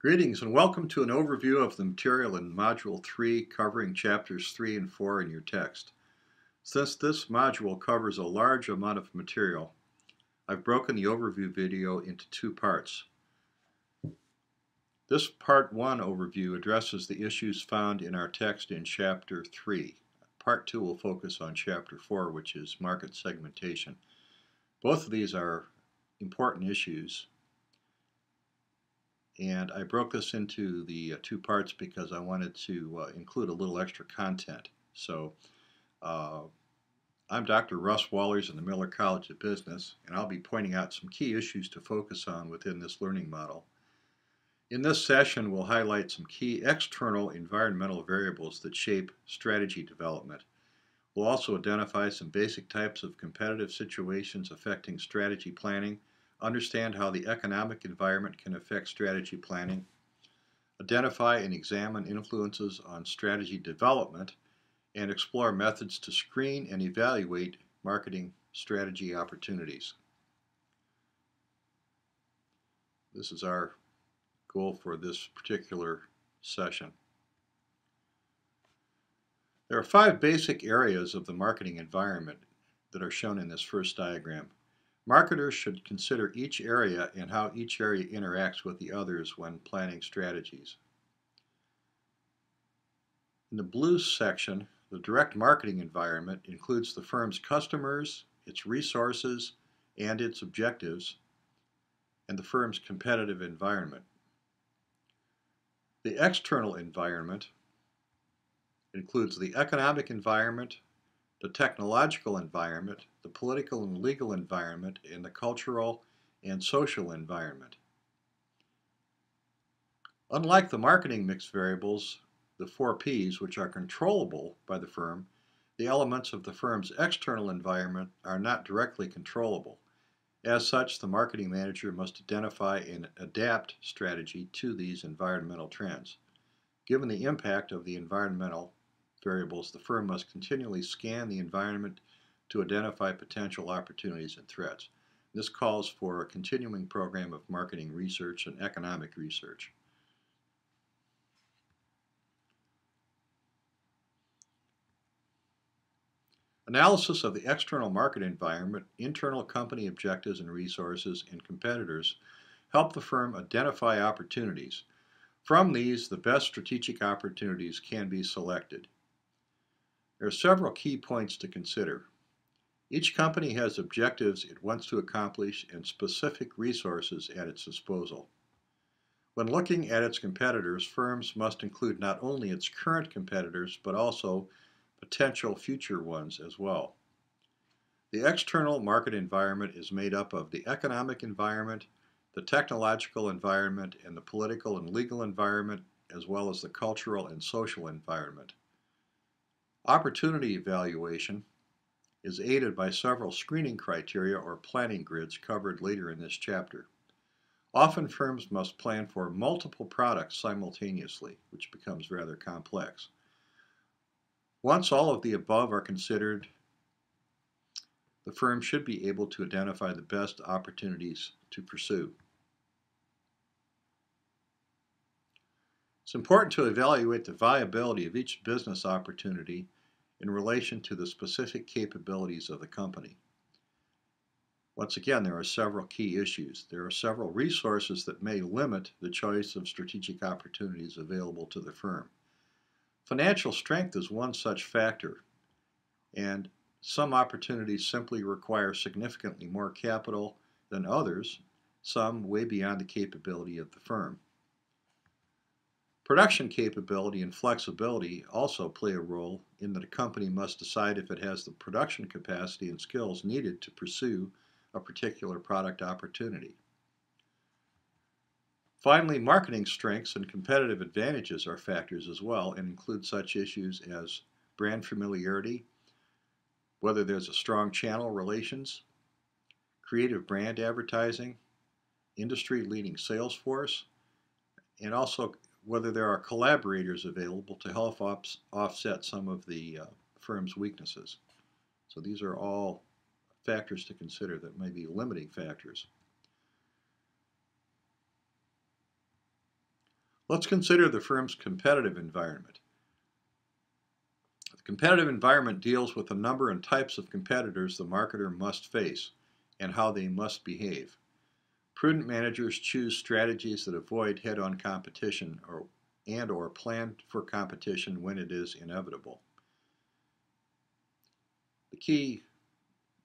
Greetings and welcome to an overview of the material in Module 3 covering Chapters 3 and 4 in your text. Since this module covers a large amount of material, I've broken the overview video into two parts. This Part 1 overview addresses the issues found in our text in Chapter 3. Part 2 will focus on Chapter 4, which is market segmentation. Both of these are important issues, and I broke this into the two parts because I wanted to include a little extra content. So I'm Dr. Russ Wallers in the Miller College of Business, and I'll be pointing out some key issues to focus on within this learning model. In this session, we'll highlight some key external environmental variables that shape strategy development. We'll also identify some basic types of competitive situations affecting strategy planning, understand how the economic environment can affect strategy planning, identify and examine influences on strategy development, and explore methods to screen and evaluate marketing strategy opportunities. This is our goal for this particular session. There are 5 basic areas of the marketing environment that are shown in this first diagram. Marketers should consider each area and how each area interacts with the others when planning strategies. In the blue section, the direct marketing environment includes the firm's customers, its resources, and its objectives, and the firm's competitive environment. The external environment includes the economic environment, the technological environment, the political and legal environment, and the cultural and social environment. Unlike the marketing mix variables, the 4 Ps, which are controllable by the firm, the elements of the firm's external environment are not directly controllable. As such, the marketing manager must identify and adapt strategy to these environmental trends. Given the impact of the environmental variables, the firm must continually scan the environment to identify potential opportunities and threats. This calls for a continuing program of marketing research and economic research. Analysis of the external market environment, internal company objectives and resources, and competitors help the firm identify opportunities. From these, the best strategic opportunities can be selected. There are several key points to consider. Each company has objectives it wants to accomplish and specific resources at its disposal. When looking at its competitors, firms must include not only its current competitors, but also potential future ones as well. The external market environment is made up of the economic environment, the technological environment, and the political and legal environment, as well as the cultural and social environment. Opportunity evaluation is aided by several screening criteria or planning grids covered later in this chapter. Often firms must plan for multiple products simultaneously, which becomes rather complex. Once all of the above are considered, the firm should be able to identify the best opportunities to pursue. It's important to evaluate the viability of each business opportunity in relation to the specific capabilities of the company. Once again, there are several key issues. There are several resources that may limit the choice of strategic opportunities available to the firm. Financial strength is one such factor, and some opportunities simply require significantly more capital than others, some way beyond the capability of the firm. Production capability and flexibility also play a role in that a company must decide if it has the production capacity and skills needed to pursue a particular product opportunity. Finally, marketing strengths and competitive advantages are factors as well and include such issues as brand familiarity, whether there's a strong channel relations, creative brand advertising, industry-leading sales force, and also whether there are collaborators available to help offset some of the firm's weaknesses. So these are all factors to consider that may be limiting factors. Let's consider the firm's competitive environment. The competitive environment deals with the number and types of competitors the marketer must face and how they must behave. Prudent managers choose strategies that avoid head-on competition or plan for competition when it is inevitable. The key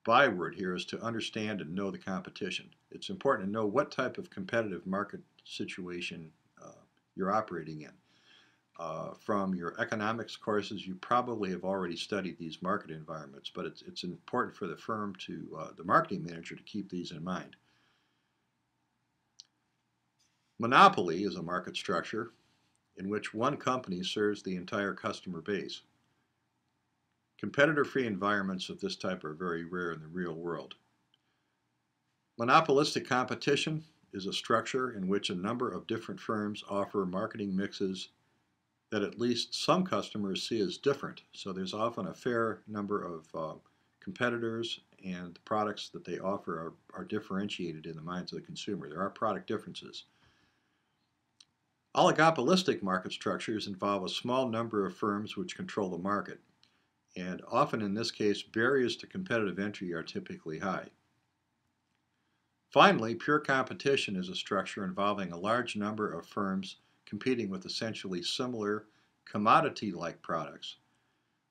byword here is to understand and know the competition. It's important to know what type of competitive market situation you're operating in. From your economics courses, you probably have already studied these market environments, but it's important for the firm the marketing manager to keep these in mind. Monopoly is a market structure in which one company serves the entire customer base. Competitor-free environments of this type are very rare in the real world. Monopolistic competition is a structure in which a number of different firms offer marketing mixes that at least some customers see as different. So there's often a fair number of competitors, and the products that they offer are differentiated in the minds of the consumer. There are product differences. Oligopolistic market structures involve a small number of firms which control the market, and often in this case, barriers to competitive entry are typically high. Finally, pure competition is a structure involving a large number of firms competing with essentially similar commodity-like products.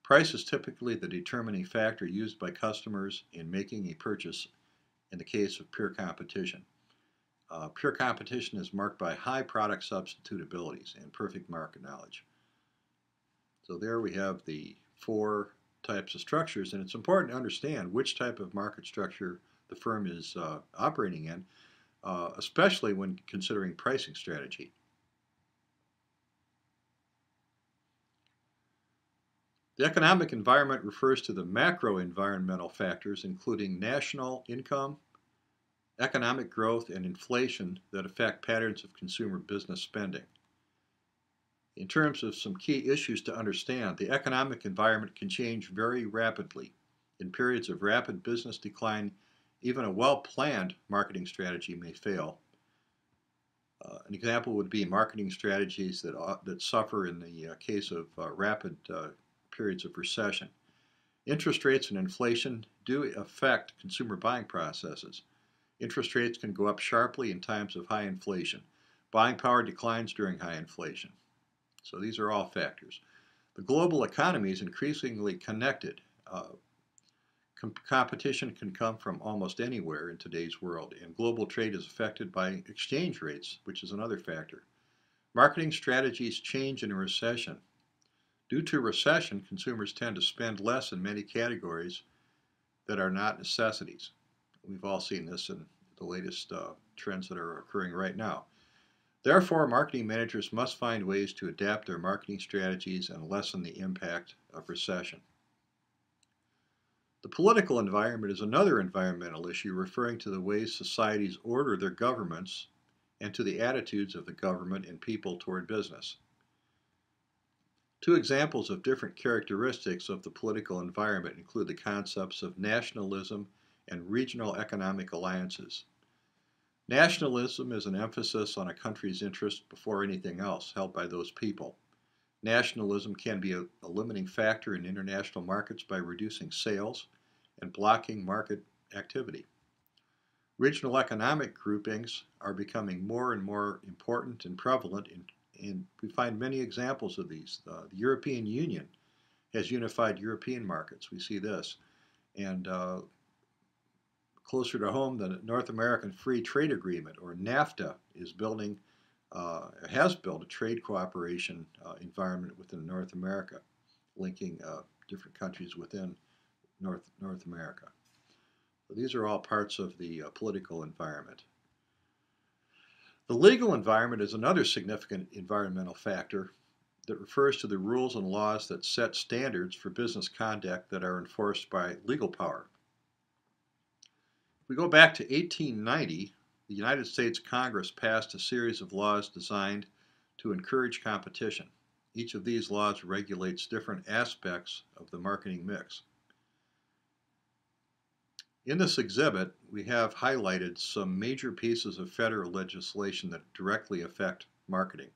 Price is typically the determining factor used by customers in making a purchase in the case of pure competition. Pure competition is marked by high product substitutabilities and perfect market knowledge. So there we have the 4 types of structures, and it's important to understand which type of market structure the firm is operating in, especially when considering pricing strategy. The economic environment refers to the macro environmental factors, including national income, economic growth, and inflation that affect patterns of consumer business spending. In terms of some key issues to understand, the economic environment can change very rapidly. In periods of rapid business decline, even a well-planned marketing strategy may fail. An example would be marketing strategies that suffer in the case of rapid periods of recession. Interest rates and inflation do affect consumer buying processes. Interest rates can go up sharply in times of high inflation. Buying power declines during high inflation. So these are all factors. The global economy is increasingly connected. Competition can come from almost anywhere in today's world, and global trade is affected by exchange rates, which is another factor. Marketing strategies change in a recession. Due to recession, consumers tend to spend less in many categories that are not necessities. We've all seen this in the latest trends that are occurring right now. Therefore, marketing managers must find ways to adapt their marketing strategies and lessen the impact of recession. The political environment is another environmental issue referring to the ways societies order their governments and to the attitudes of the government and people toward business. 2 examples of different characteristics of the political environment include the concepts of nationalism and regional economic alliances. Nationalism is an emphasis on a country's interest before anything else, held by those people. Nationalism can be a limiting factor in international markets by reducing sales and blocking market activity. Regional economic groupings are becoming more and more important and prevalent, and we find many examples of these. The European Union has unified European markets. We see this. And closer to home, the North American Free Trade Agreement, or NAFTA, has built a trade cooperation environment within North America, linking different countries within North America. So these are all parts of the political environment. The legal environment is another significant environmental factor that refers to the rules and laws that set standards for business conduct that are enforced by legal power. If we go back to 1890, the United States Congress passed a series of laws designed to encourage competition. Each of these laws regulates different aspects of the marketing mix. In this exhibit, we have highlighted some major pieces of federal legislation that directly affect marketing.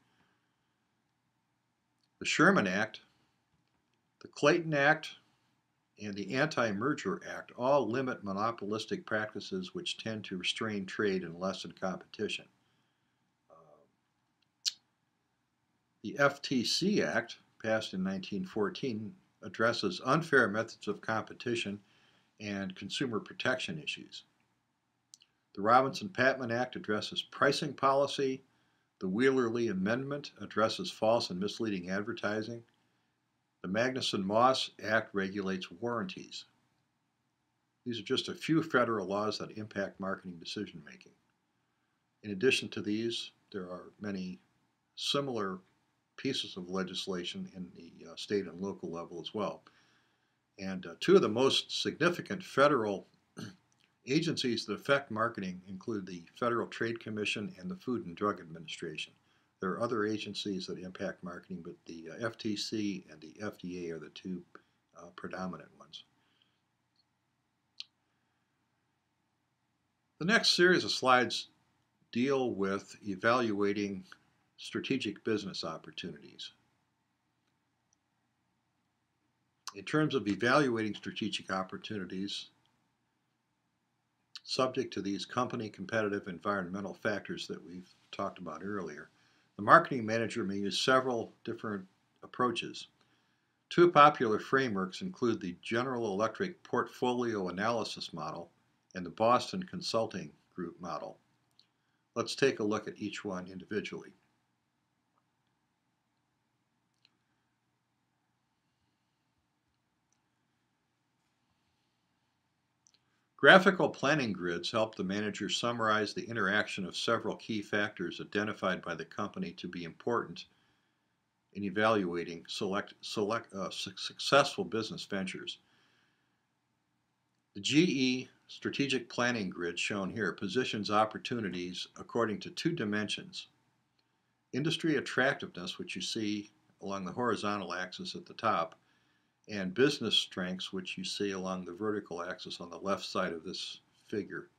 The Sherman Act, the Clayton Act, and the Anti-Merger Act all limit monopolistic practices which tend to restrain trade and lessen competition. The FTC Act, passed in 1914, addresses unfair methods of competition and consumer protection issues. The Robinson-Patman Act addresses pricing policy. The Wheeler-Lee Amendment addresses false and misleading advertising. The Magnuson-Moss Act regulates warranties. These are just a few federal laws that impact marketing decision making. In addition to these, there are many similar pieces of legislation in the state and local level as well. And two of the most significant federal agencies that affect marketing include the Federal Trade Commission and the Food and Drug Administration. There are other agencies that impact marketing, but the FTC and the FDA are the two predominant ones. The next series of slides deal with evaluating strategic business opportunities. In terms of evaluating strategic opportunities, subject to these company competitive environmental factors that we've talked about earlier, the marketing manager may use several different approaches. Two popular frameworks include the General Electric Portfolio Analysis Model and the Boston Consulting Group Model. Let's take a look at each one individually. Graphical planning grids help the manager summarize the interaction of several key factors identified by the company to be important in evaluating successful business ventures. The GE strategic planning grid shown here positions opportunities according to two dimensions: industry attractiveness, which you see along the horizontal axis at the top, and business strengths, which you see along the vertical axis on the left side of this figure.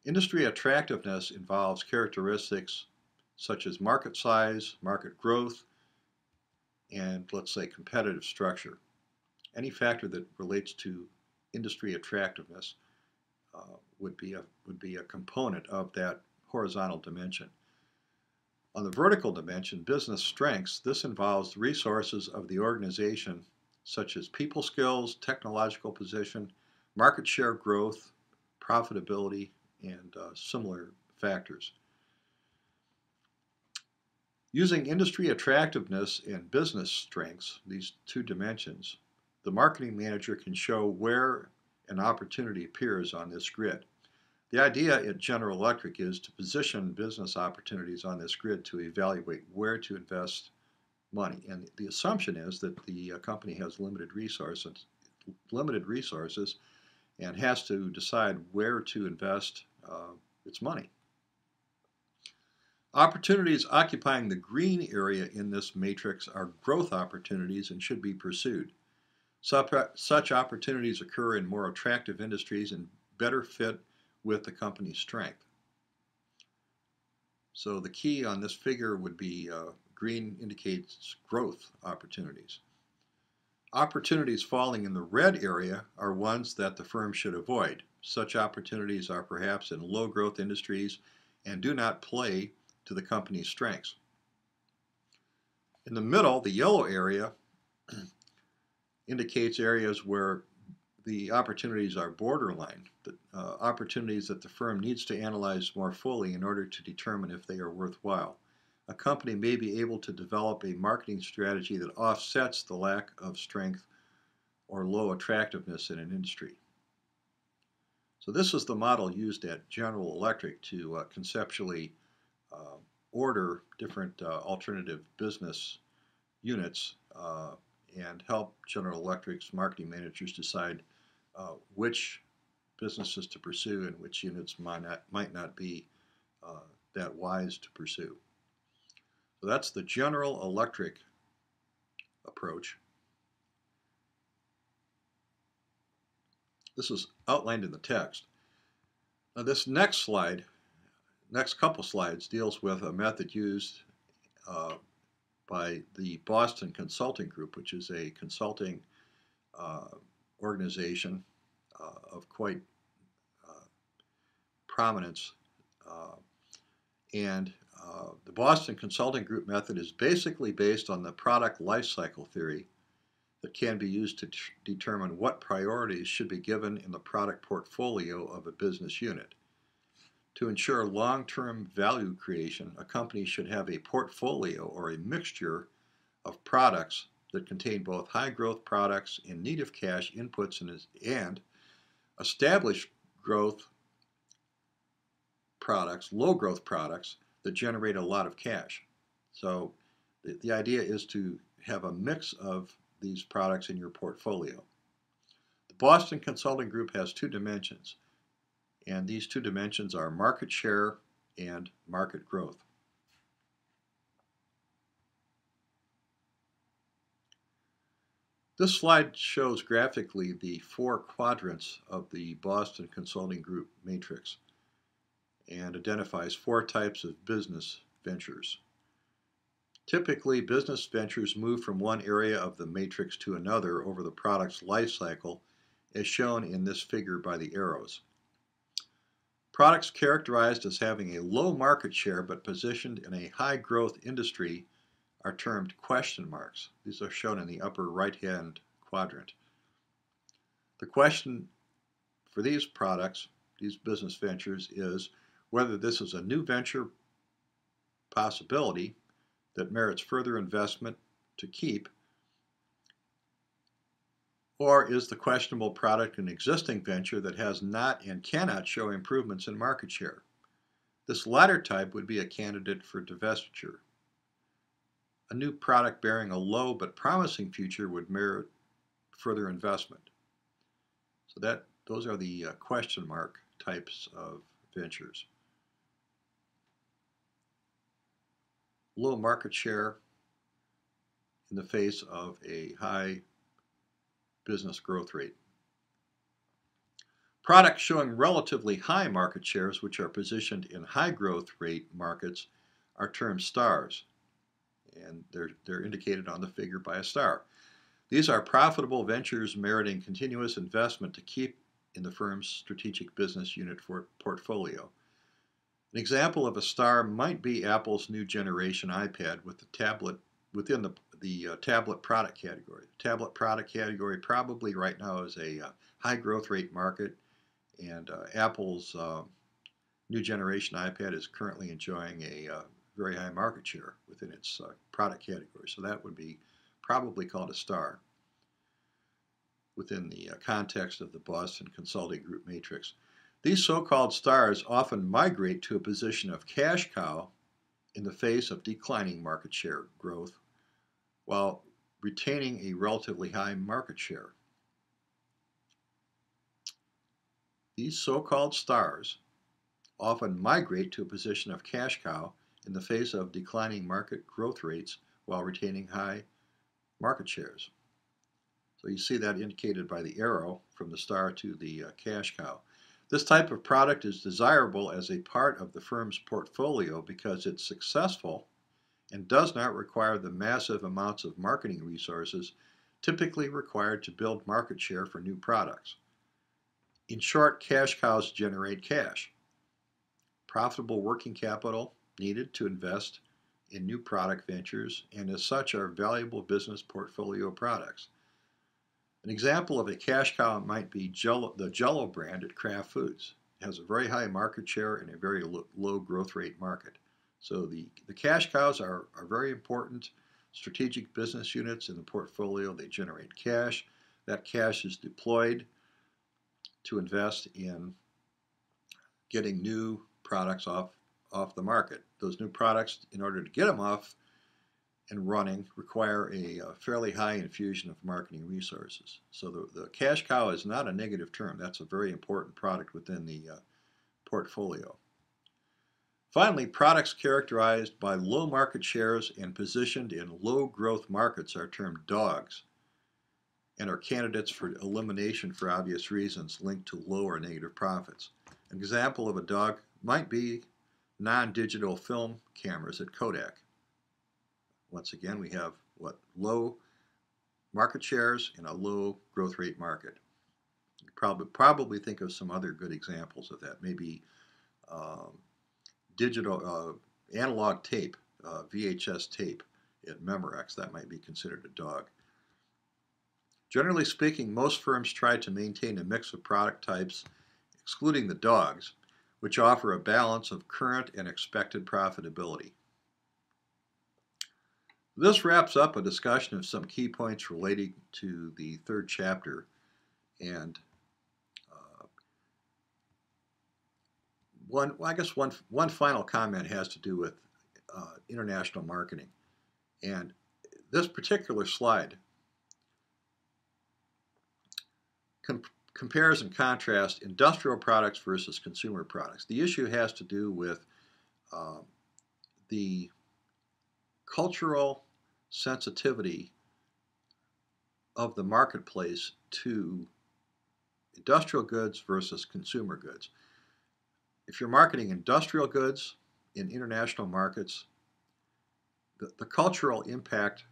Industry attractiveness involves characteristics such as market size, market growth, and let's say competitive structure. Any factor that relates to industry attractiveness would be a component of that horizontal dimension. On the vertical dimension, business strengths, this involves the resources of the organization such as people skills, technological position, market share growth, profitability, and similar factors. Using industry attractiveness and business strengths, these two dimensions, the marketing manager can show where an opportunity appears on this grid. The idea at General Electric is to position business opportunities on this grid to evaluate where to invest money. And the assumption is that the company has limited resources and has to decide where to invest its money. Opportunities occupying the green area in this matrix are growth opportunities and should be pursued. Such opportunities occur in more attractive industries and better fit with the company's strength. So the key on this figure would be green indicates growth opportunities. Opportunities falling in the red area are ones that the firm should avoid. Such opportunities are perhaps in low growth industries and do not play to the company's strengths. In the middle, the yellow area indicates areas where the opportunities are borderline, opportunities that the firm needs to analyze more fully in order to determine if they are worthwhile. A company may be able to develop a marketing strategy that offsets the lack of strength or low attractiveness in an industry. So this is the model used at General Electric to conceptually order different alternative business units and help General Electric's marketing managers decide which businesses to pursue and which units might not be that wise to pursue. So that's the General Electric approach. This is outlined in the text. Now this next couple slides deals with a method used by the Boston Consulting Group, which is a consulting uh, organization of quite uh, prominence. Uh, and the Boston Consulting Group method is basically based on the product life cycle theory that can be used to determine what priorities should be given in the product portfolio of a business unit. To ensure long-term value creation, a company should have a portfolio or a mixture of products that contain both high-growth products in need of cash inputs and established growth products, low-growth products that generate a lot of cash. So the idea is to have a mix of these products in your portfolio. The Boston Consulting Group has two dimensions, and these two dimensions are market share and market growth. This slide shows graphically the four quadrants of the Boston Consulting Group matrix and identifies four types of business ventures. Typically, business ventures move from one area of the matrix to another over the product's life cycle, as shown in this figure by the arrows. Products characterized as having a low market share but positioned in a high growth industry are termed question marks. These are shown in the upper right-hand quadrant. The question for these products, these business ventures, is whether this is a new venture possibility that merits further investment to keep, or is the questionable product an existing venture that has not and cannot show improvements in market share? This latter type would be a candidate for divestiture. A new product bearing a low but promising future would merit further investment. So those are the question mark types of ventures. Low market share in the face of a high business growth rate. Products showing relatively high market shares, which are positioned in high growth rate markets, are termed stars, and they're indicated on the figure by a star. These are profitable ventures meriting continuous investment to keep in the firm's strategic business unit portfolio. An example of a star might be Apple's new generation iPad with the tablet within the tablet product category. The tablet product category probably right now is a high growth rate market, and Apple's new generation iPad is currently enjoying a very high market share within its product category. So that would be probably called a star within the context of the Boston Consulting Group matrix. These so-called stars often migrate to a position of cash cow in the face of declining market share growth while retaining a relatively high market share. These so-called stars often migrate to a position of cash cow in the face of declining market growth rates while retaining high market shares. So you see that indicated by the arrow from the star to the cash cow. This type of product is desirable as a part of the firm's portfolio because it's successful and does not require the massive amounts of marketing resources typically required to build market share for new products. In short, cash cows generate cash. Profitable working capital needed to invest in new product ventures, and as such are valuable business portfolio products. An example of a cash cow might be the Jell-O brand at Kraft Foods. It has a very high market share in a very low growth rate market. So the cash cows are very important strategic business units in the portfolio. They generate cash. That cash is deployed to invest in getting new products off the market. Those new products, in order to get them off and running, require a fairly high infusion of marketing resources. So the cash cow is not a negative term. That's a very important product within the portfolio. Finally, products characterized by low market shares and positioned in low growth markets are termed dogs and are candidates for elimination for obvious reasons linked to low or negative profits. An example of a dog might be non-digital film cameras at Kodak. Once again, we have what? Low market shares in a low growth rate market. You probably think of some other good examples of that. Maybe um, digital analog tape, VHS tape at Memorex. That might be considered a dog. Generally speaking, most firms try to maintain a mix of product types, excluding the dogs, which offer a balance of current and expected profitability. This wraps up a discussion of some key points relating to the third chapter, and one final comment has to do with international marketing. And this particular slide compares and contrasts industrial products versus consumer products. The issue has to do with the cultural sensitivity of the marketplace to industrial goods versus consumer goods. If you're marketing industrial goods in international markets, the cultural impact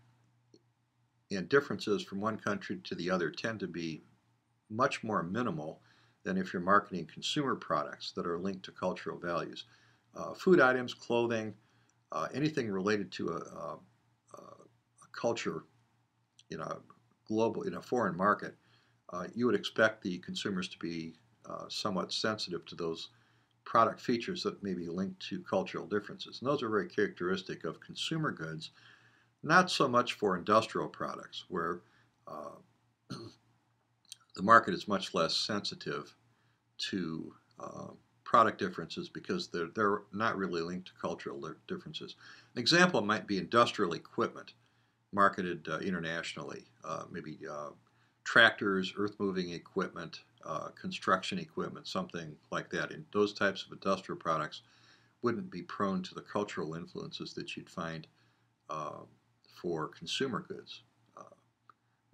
and differences from one country to the other tend to be much more minimal than if you're marketing consumer products that are linked to cultural values. Food items, clothing, anything related to a culture in a foreign market, you would expect the consumers to be somewhat sensitive to those product features that may be linked to cultural differences. And those are very characteristic of consumer goods, not so much for industrial products, where the market is much less sensitive to product differences because they're not really linked to cultural differences. An example might be industrial equipment marketed internationally, maybe tractors, earth-moving equipment, construction equipment, something like that. And those types of industrial products wouldn't be prone to the cultural influences that you'd find for consumer goods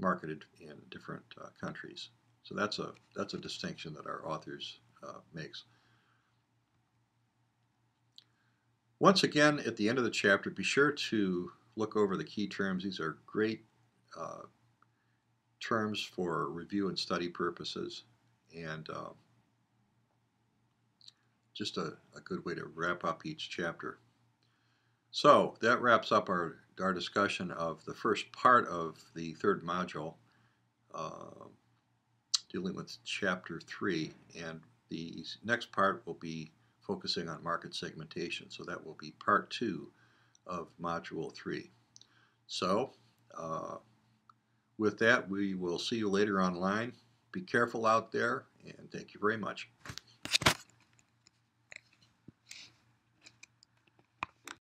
marketed in different countries. So that's a distinction that our authors makes. Once again, at the end of the chapter, be sure to look over the key terms. These are great terms for review and study purposes, and just a good way to wrap up each chapter. So that wraps up our discussion of the first part of the third module, dealing with chapter 3, and the next part will be focusing on market segmentation. So that will be part 2 of module 3. So with that, we will see you later online. Be careful out there, and thank you very much.